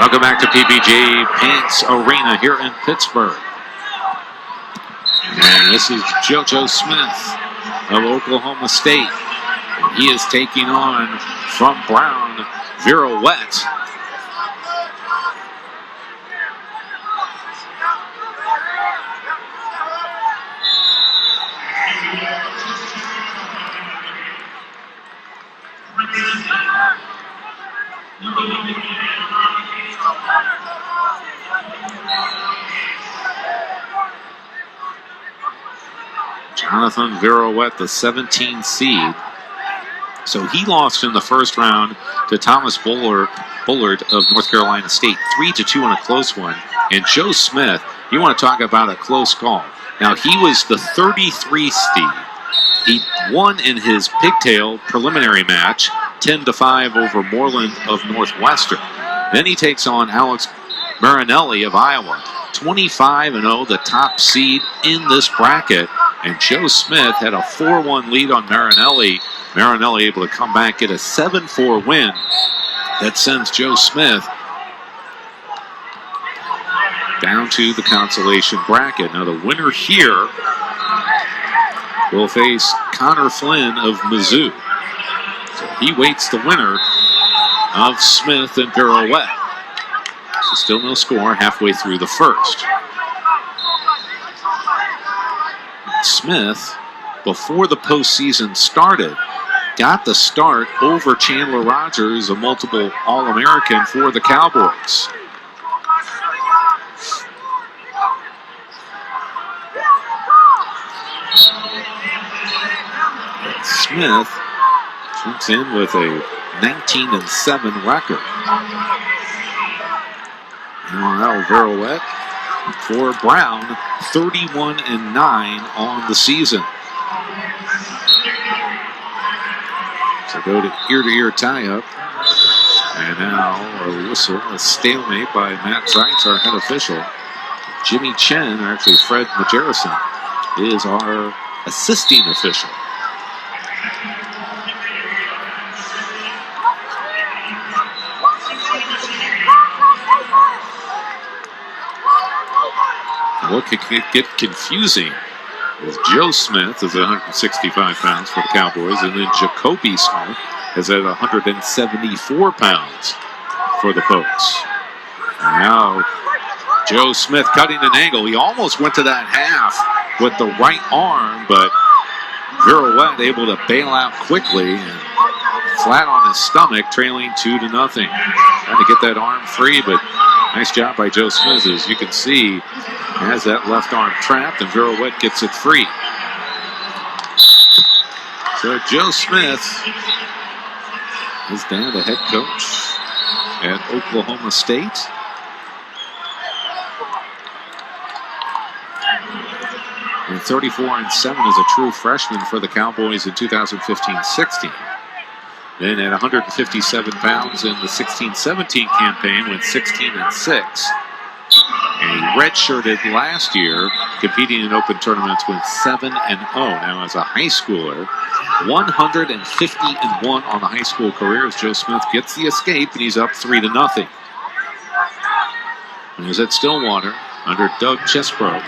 Welcome back to PBJ Paints Arena here in Pittsburgh. And this is JoJo Smith of Oklahoma State. And he is taking on, from Brown, Viruet. Jonathan Viruet, the 17 seed. So he lost in the first round to Thomas Bullard of North Carolina State, 3-2 in a close one. And Joe Smith, you want to talk about a close call. Now, he was the 33 seed. He won in his pigtail preliminary match, 10-5 over Moreland of Northwestern. Then he takes on Alex Marinelli of Iowa, 25-0, the top seed in this bracket. And Joe Smith had a 4-1 lead on Marinelli. Marinelli able to come back, get a 7-4 win. That sends Joe Smith down to the consolation bracket. Now the winner here will face Connor Flynn of Mizzou. So he waits the winner of Smith and Viruet. So still no score halfway through the first. Smith, before the postseason started, got the start over Chandler Rogers, a multiple All-American for the Cowboys. Smith jumps in with a 19-7 record. Now Viruet for Brown, 31-9 on the season. So go to ear-to-ear tie-up. And now a whistle, a stalemate by Matt Zeitz, our head official. Jimmy Chen, or actually Fred Majerison, is our assisting official. What could get confusing is Joe Smith is 165 pounds for the Cowboys, and then Jacoby Smith is at 174 pounds for the Pokes. And now Joe Smith cutting an angle. He almost went to that half with the right arm, but Viruet able to bail out quickly and flat on his stomach, trailing 2-0. Trying to get that arm free, but nice job by Joe Smith. As you can see, has that left arm trapped, and Viruet gets it free. So Joe Smith is now the head coach at Oklahoma State. And 34-7 as a true freshman for the Cowboys in 2015-16. Then at 157 pounds in the 16-17 campaign, went 16-6. And he redshirted last year, competing in open tournaments, went 7-0. Now as a high schooler, 150-1 on the high school career as Joe Smith gets the escape, and he's up 3-0. And he's at Stillwater under Doug Chesbro,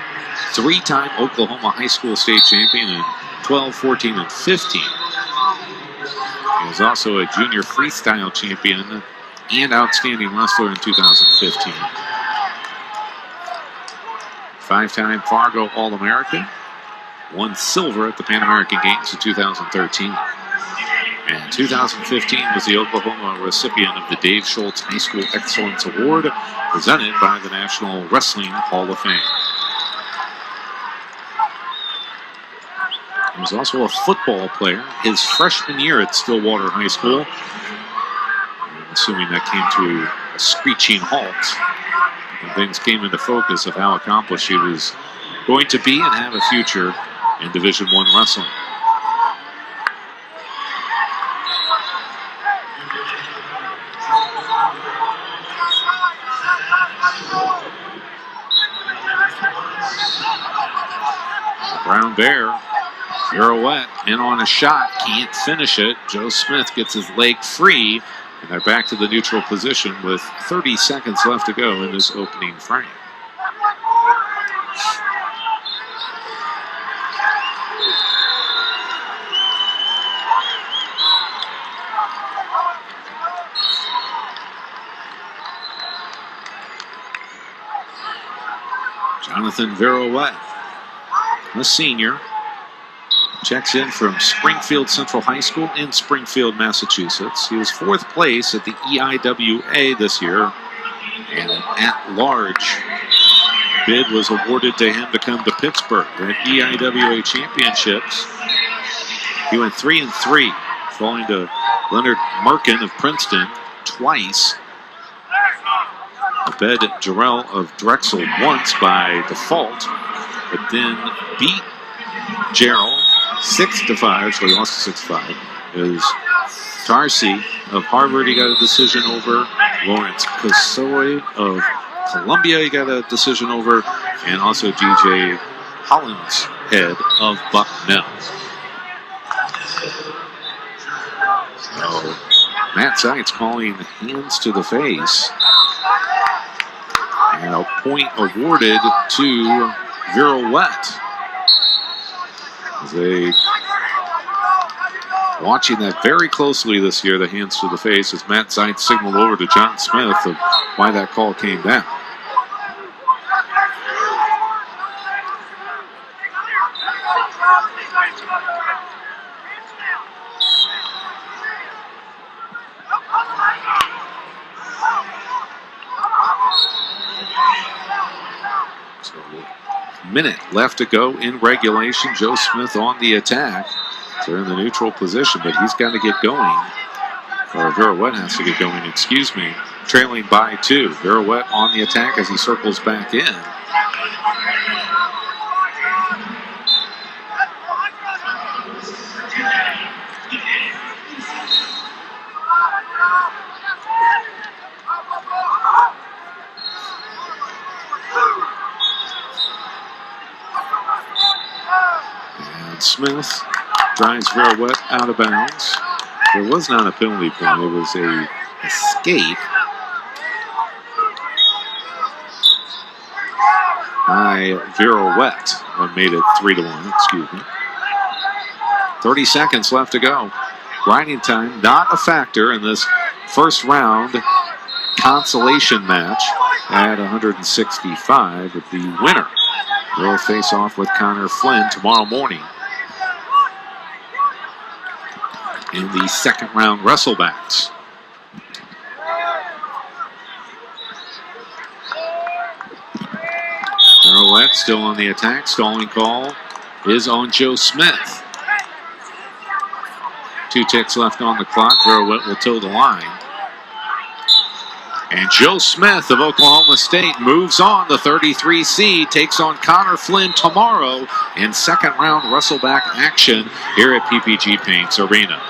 three-time Oklahoma high school state champion in 12, 14, and 15. He was also a junior freestyle champion and outstanding wrestler in 2015. Five-time Fargo All-American. Won silver at the Pan American Games in 2013. And 2015 was the Oklahoma recipient of the Dave Schultz High School Excellence Award, presented by the National Wrestling Hall of Fame. He was also a football player his freshman year at Stillwater High School. I'm assuming that came to a screeching halt. And things came into focus of how accomplished he was going to be and have a future in Division I wrestling. Brown Bear, Viruet in on a shot, can't finish it. Joe Smith gets his leg free, And they're back to the neutral position with 30 seconds left to go in this opening frame. Jonathan Viruet, a senior, checks in from Springfield Central High School in Springfield, Massachusetts. He was 4th place at the EIWA this year, and an at-large bid was awarded to him to come to Pittsburgh at EIWA Championships. He went 3-3, falling to Leonard Markin of Princeton twice. Abed Jarrell of Drexel once by default, but then beat Jarrell 6-5, so he lost to 6-5. Is Darcy of Harvard, he got a decision over. Lawrence Kasoy of Columbia, he got a decision over. And also DJ Hollinshead of Bucknell. So Matt Seitz calling hands to the face. And a point awarded to Viruet. They watching that very closely this year, the hands to the face, as Matt Seitz signaled over to John Smith of why that call came down. Minute left to go in regulation. Joe Smith on the attack. They're in the neutral position, but he's got to get going. Or Viruet has to get going, excuse me. Trailing by 2. Viruet on the attack as he circles back in. Smith drives Viruet out of bounds. There was not a penalty point. It was a escape by Viruet. That made it 3-1, excuse me. 30 seconds left to go. Riding time not a factor in this first round consolation match at 165, but the winner will face off with Connor Flynn tomorrow morning in the second round wrestlebacks. Viruet still on the attack. Stalling call is on Joe Smith. 2 ticks left on the clock. Viruet will toe the line. And Joe Smith of Oklahoma State moves on. The 33 seed takes on Connor Flynn tomorrow in second round wrestleback action here at PPG Paints Arena.